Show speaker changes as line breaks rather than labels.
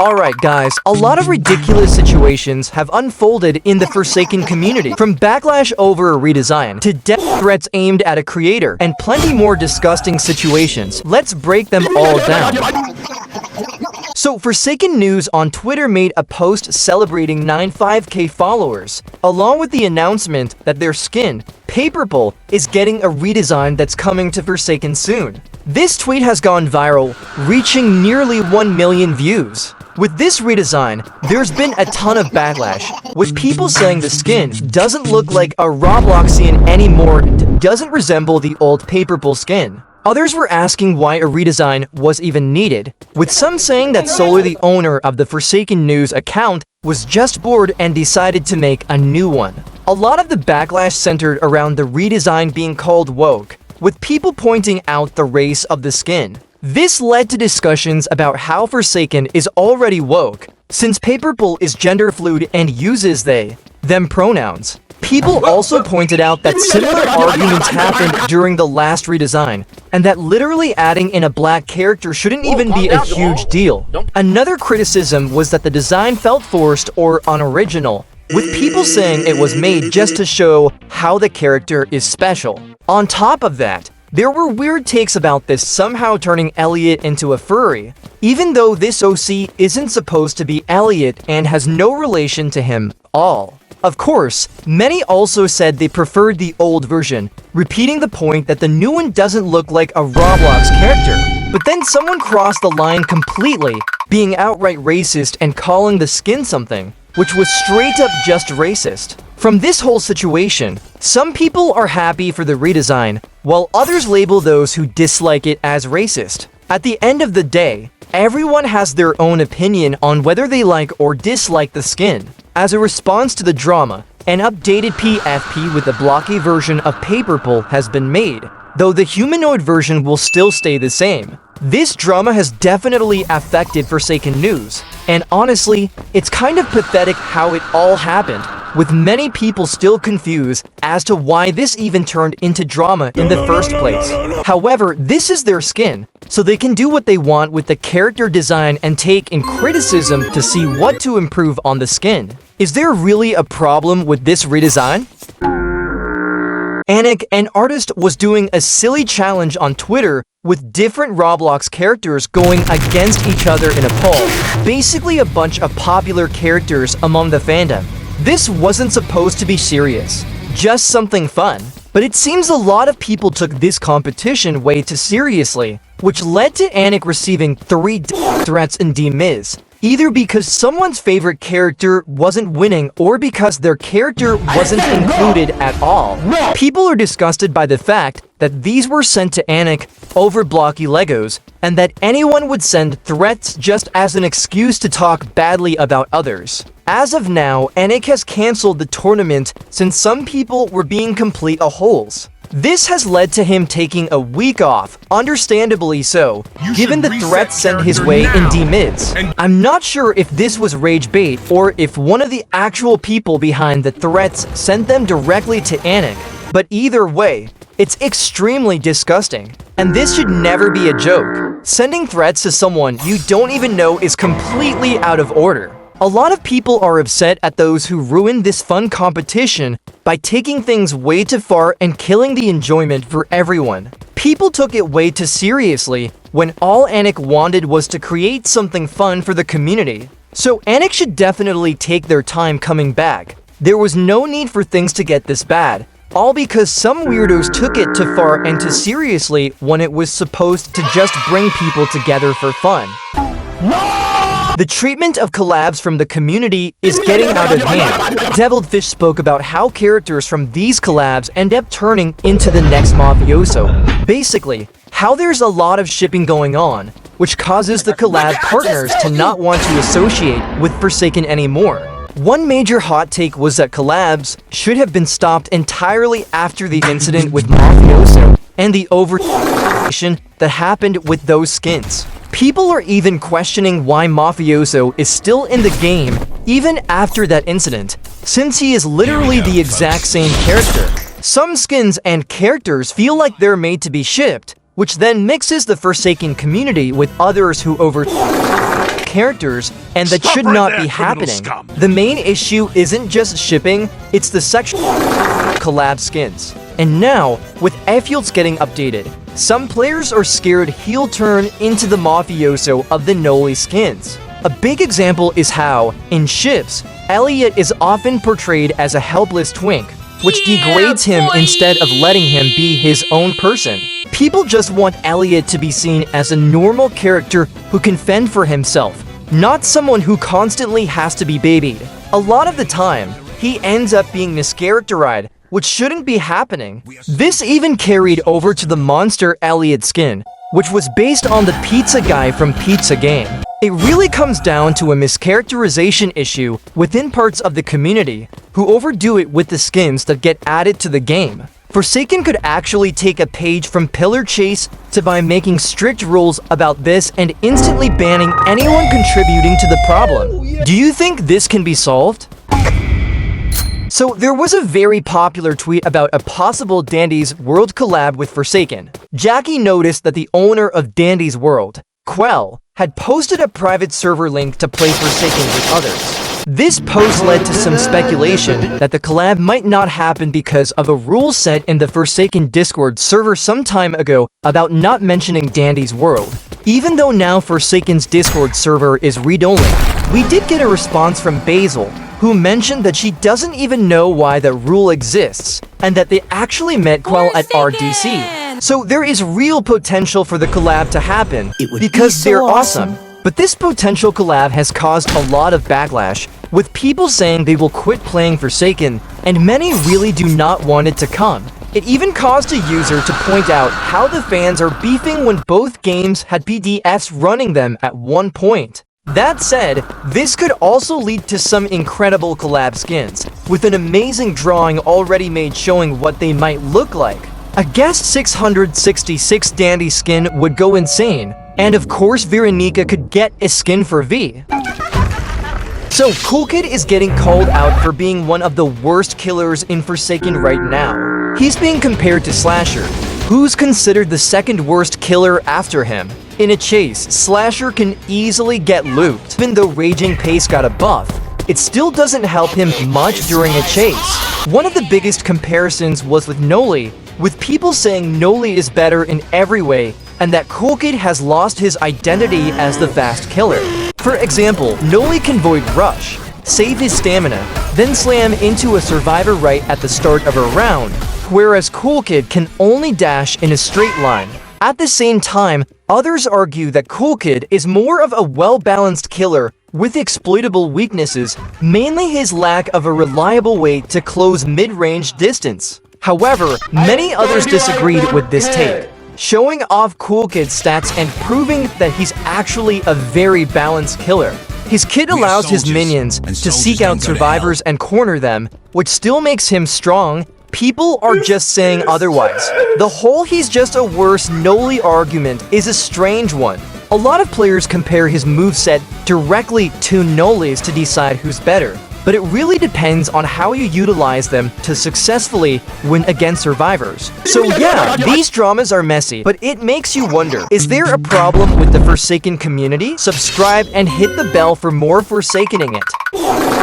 Alright guys, a lot of ridiculous situations have unfolded in the Forsaken community, from backlash over a redesign, to death threats aimed at a creator, and plenty more disgusting situations. Let's break them all down. So, Forsaken News on Twitter made a post celebrating 95k followers, along with the announcement that their skin, Paperpal, is getting a redesign that's coming to Forsaken soon. This tweet has gone viral, reaching nearly 1 million views. With this redesign, there's been a ton of backlash, with people saying the skin doesn't look like a Robloxian anymore and doesn't resemble the old Paperpal skin. Others were asking why a redesign was even needed, with some saying that Solar, the owner of the Forsaken News account, was just bored and decided to make a new one. A lot of the backlash centered around the redesign being called woke, with people pointing out the race of the skin. This led to discussions about how Forsaken is already woke, since Paperpal is gender fluid and uses they, them pronouns. People also pointed out that similar arguments happened during the last redesign, and that literally adding in a black character shouldn't even be a huge deal. Another criticism was that the design felt forced or unoriginal, with people saying it was made just to show how the character is special. On top of that, there were weird takes about this somehow turning Elliot into a furry, even though this OC isn't supposed to be Elliot and has no relation to him at all. Of course, many also said they preferred the old version, repeating the point that the new one doesn't look like a Roblox character. But then someone crossed the line completely, being outright racist and calling the skin something, which was straight up just racist. From this whole situation, some people are happy for the redesign, while others label those who dislike it as racist. At the end of the day, everyone has their own opinion on whether they like or dislike the skin. As a response to the drama, an updated PFP with a blocky version of Paperpal has been made, though the humanoid version will still stay the same. This drama has definitely affected Forsaken News, and honestly, it's kind of pathetic how it all happened, with many people still confused as to why this even turned into drama in the first place. However, this is their skin, so they can do what they want with the character design and take in criticism to see what to improve on the skin. Is there really a problem with this redesign? Anik, an artist, was doing a silly challenge on Twitter with different Roblox characters going against each other in a poll. Basically a bunch of popular characters among the fandom. This wasn't supposed to be serious, just something fun. But it seems a lot of people took this competition way too seriously, which led to Anik receiving 3 threats in DMs. Either because someone's favorite character wasn't winning or because their character wasn't included at all. People are disgusted by the fact that these were sent to Anik over blocky Legos, and that anyone would send threats just as an excuse to talk badly about others. As of now, Anik has cancelled the tournament since some people were being complete a-holes. This has led to him taking a week off, understandably so, given the threats sent his way in DMids. I'm not sure if this was rage bait or if one of the actual people behind the threats sent them directly to Anik, but either way, it's extremely disgusting. And this should never be a joke. Sending threats to someone you don't even know is completely out of order. A lot of people are upset at those who ruined this fun competition by taking things way too far and killing the enjoyment for everyone. People took it way too seriously when all Anik wanted was to create something fun for the community. So Anik should definitely take their time coming back. There was no need for things to get this bad, all because some weirdos took it too far and too seriously when it was supposed to just bring people together for fun. The treatment of collabs from the community is getting out of hand. Deviled Fish spoke about how characters from these collabs end up turning into the next mafioso. Basically, how there's a lot of shipping going on, which causes the collab partners to not want to associate with Forsaken anymore. One major hot take was that collabs should have been stopped entirely after the incident with Mafioso and the over-that happened with those skins. People are even questioning why Mafioso is still in the game even after that incident, since he is literally the exact same character. Some skins and characters feel like they're made to be shipped, which then mixes the Forsaken community with others who characters, and that should not be happening. The main issue isn't just shipping, it's the sexual collab skins. And now, with Airfields getting updated, some players are scared he'll turn into the mafioso of the Noli skins. A big example is how, in ships, Elliot is often portrayed as a helpless twink, which degrades him instead of letting him be his own person. People just want Elliot to be seen as a normal character who can fend for himself, not someone who constantly has to be babied. A lot of the time, he ends up being mischaracterized, which shouldn't be happening. This even carried over to the Monster Elliot skin, which was based on the pizza guy from Pizza Game. It really comes down to a mischaracterization issue within parts of the community who overdo it with the skins that get added to the game. Forsaken could actually take a page from Pillar Chase by making strict rules about this and instantly banning anyone contributing to the problem. Do you think this can be solved? So there was a very popular tweet about a possible Dandy's World collab with Forsaken. Jackie noticed that the owner of Dandy's World, Quell, had posted a private server link to play Forsaken with others. This post led to some speculation that the collab might not happen because of a rule set in the Forsaken Discord server some time ago about not mentioning Dandy's World. Even though now Forsaken's Discord server is read-only, we did get a response from Basil, who mentioned that she doesn't even know why the rule exists, and that they actually met Quell at RDC. So there is real potential for the collab to happen, because they're awesome. But this potential collab has caused a lot of backlash, with people saying they will quit playing Forsaken, and many really do not want it to come. It even caused a user to point out how the fans are beefing when both games had PDFs running them at one point. That said, this could also lead to some incredible collab skins, with an amazing drawing already made showing what they might look like. A guest 666 Dandy skin would go insane, and of course Veronica could get a skin for V. So Cool Kid is getting called out for being one of the worst killers in Forsaken right now. He's being compared to Slasher, who's considered the second worst killer after him. In a chase, Slasher can easily get looped. Even though Raging Pace got a buff, it still doesn't help him much during a chase. One of the biggest comparisons was with Noli, with people saying Noli is better in every way, and that Cool Kid has lost his identity as the fast killer. For example, Noli can void rush, save his stamina, then slam into a survivor right at the start of a round, whereas Cool Kid can only dash in a straight line. At the same time, others argue that Cool Kid is more of a well-balanced killer with exploitable weaknesses, mainly his lack of a reliable way to close mid-range distance. However, many others disagreed with this take, showing off Cool Kid's stats and proving that he's actually a very balanced killer. His kit allows his minions to seek out survivors and corner them, which still makes him strong. People are just saying otherwise. The whole he's just a worse Noli argument is a strange one. A lot of players compare his moveset directly to Noli's to decide who's better, but it really depends on how you utilize them to successfully win against survivors. So yeah, these dramas are messy, but it makes you wonder, is there a problem with the Forsaken community? Subscribe and hit the bell for more Forsakening it.